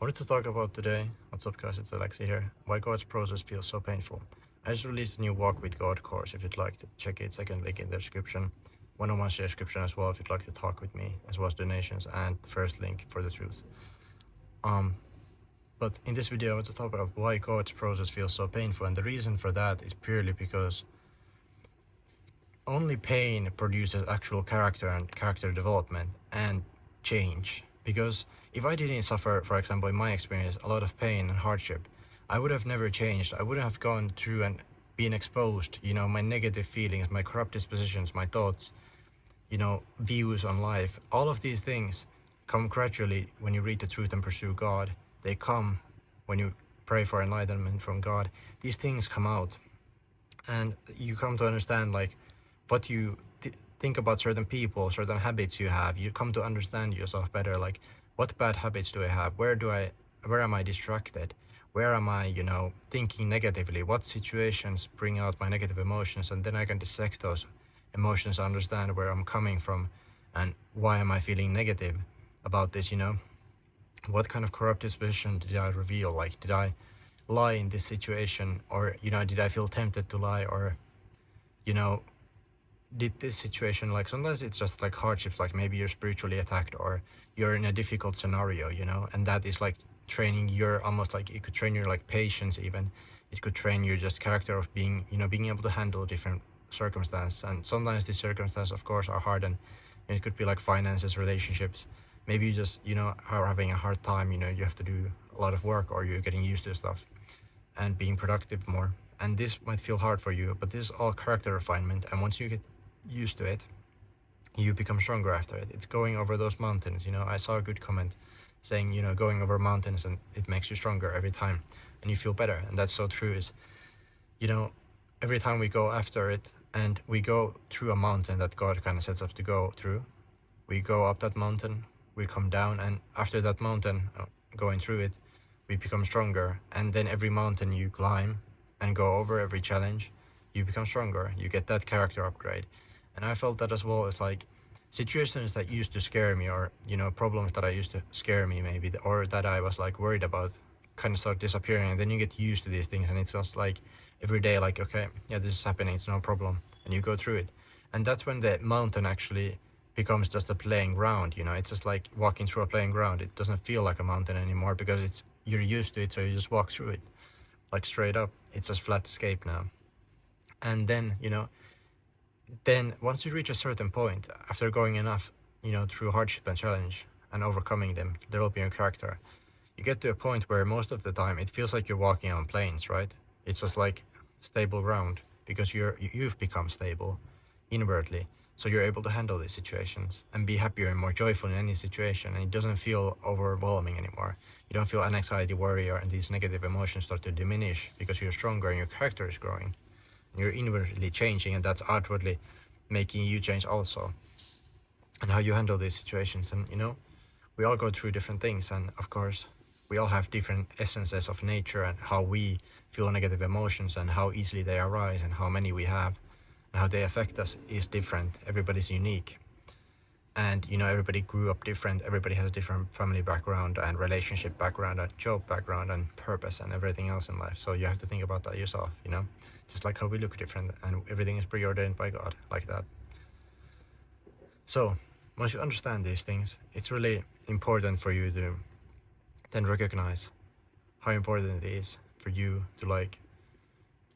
Wanted to talk about today, what's up guys, it's Aleksi here, why God's process feels so painful. I just released a new Walk with God course if you'd like to check it, second link in the description. One-on-one description as well if you'd like to talk with me, as well as donations, and the first link for the truth. But in this video I want to talk about why God's process feels so painful, and the reason for that is purely because only pain produces actual character and character development and change. Because if I didn't suffer, for example, in my experience, a lot of pain and hardship, I would have never changed. I would have gone through and been exposed, my negative feelings, my corrupt dispositions, my thoughts, views on life. All of these things come gradually when you read the truth and pursue God. They come when you pray for enlightenment from God. These things come out and you come to understand what you think about certain people, certain habits you have. You come to understand yourself better, like what bad habits do I have, where am I distracted, where am I thinking negatively, what situations bring out my negative emotions, and then I can dissect those emotions, understand where I'm coming from and why am I feeling negative about this. What kind of corrupt disposition did I reveal? Like, did I lie in this situation, or did I feel tempted to lie, or did this situation, like sometimes it's just like hardships, like maybe you're spiritually attacked or you're in a difficult scenario, and that is like training your, almost like it could train your like patience, even it could train your just character of being being able to handle different circumstances. And sometimes these circumstances of course are hard, and it could be like finances, relationships, maybe you just are having a hard time, you have to do a lot of work, or you're getting used to stuff and being productive more, and this might feel hard for you, but this is all character refinement. And once you get used to it, you become stronger after it. It's going over those mountains. I saw a good comment saying going over mountains and it makes you stronger every time and you feel better. And that's so true. Is every time we go after it and we go through a mountain that God kind of sets us to go through, we go up that mountain, we come down, and after that mountain, going through it, we become stronger. And then every mountain you climb and go over, every challenge, you become stronger. You get that character upgrade. And I felt that as well. As like situations that used to scare me, or problems that I used to scare me maybe, or that I was like worried about, kind of start disappearing. And then you get used to these things, and it's just like every day, like, okay, yeah, this is happening, it's no problem, and you go through it. And that's when the mountain actually becomes just a playing ground. It's just like walking through a playing ground. It doesn't feel like a mountain anymore because you're used to it, so you just walk through it like straight up. It's just flat escape now. And then then once you reach a certain point, after going enough through hardship and challenge and overcoming them, developing your character, you get to a point where most of the time it feels like you're walking on plains, right? It's just like stable ground, because you've become stable inwardly, so you're able to handle these situations and be happier and more joyful in any situation, and it doesn't feel overwhelming anymore. You don't feel an anxiety, worry, and these negative emotions start to diminish because you're stronger and your character is growing. You're inwardly changing, and that's outwardly making you change also. And how you handle these situations. And we all go through different things, and of course we all have different essences of nature, and how we feel negative emotions and how easily they arise and how many we have and how they affect us is different. Everybody's unique, and everybody grew up different. Everybody has a different family background and relationship background and job background and purpose and everything else in life. So you have to think about that yourself, just like how we look different, and everything is preordained by God like that. So once you understand these things, it's really important for you to then recognize how important it is for you to like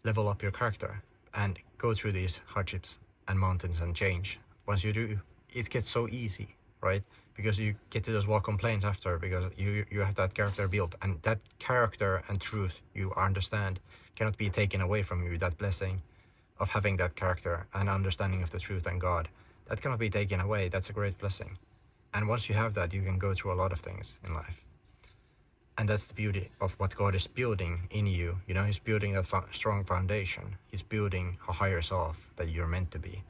level up your character and go through these hardships and mountains and change. Once you do, it gets so easy, right? Because you get to just walk on plains after, because you have that character built, and that character and truth you understand cannot be taken away from you. That blessing of having that character and understanding of the truth and God, that cannot be taken away. That's a great blessing. And once you have that, you can go through a lot of things in life. And that's the beauty of what God is building in you. He's building that strong foundation. He's building a higher self that you're meant to be.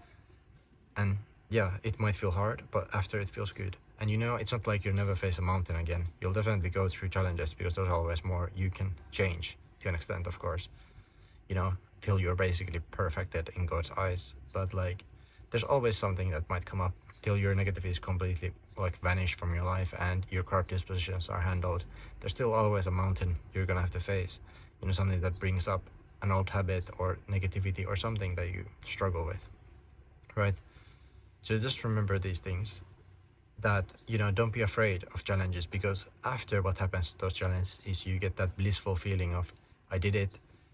And yeah, it might feel hard, but after it feels good. And it's not like you'll never face a mountain again. You'll definitely go through challenges, because there's always more you can change to an extent, of course, till you're basically perfected in God's eyes. But like, there's always something that might come up till your negative is completely like vanished from your life and your corrupt dispositions are handled, there's still always a mountain you're gonna have to face. You know, something that brings up an old habit or negativity or something that you struggle with, right? So just remember these things, that, you know, don't be afraid of challenges, because after what happens to those challenges is you get that blissful feeling of, I did it,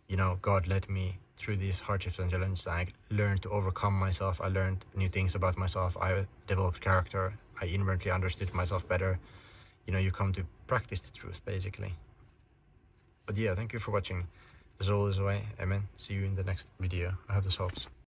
you know, God led me through these hardships and challenges. I learned to overcome myself. I learned new things about myself. I developed character. I inwardly understood myself better. You know, you come to practice the truth, basically. But yeah, thank you for watching. As always, amen. See you in the next video. I hope this helps.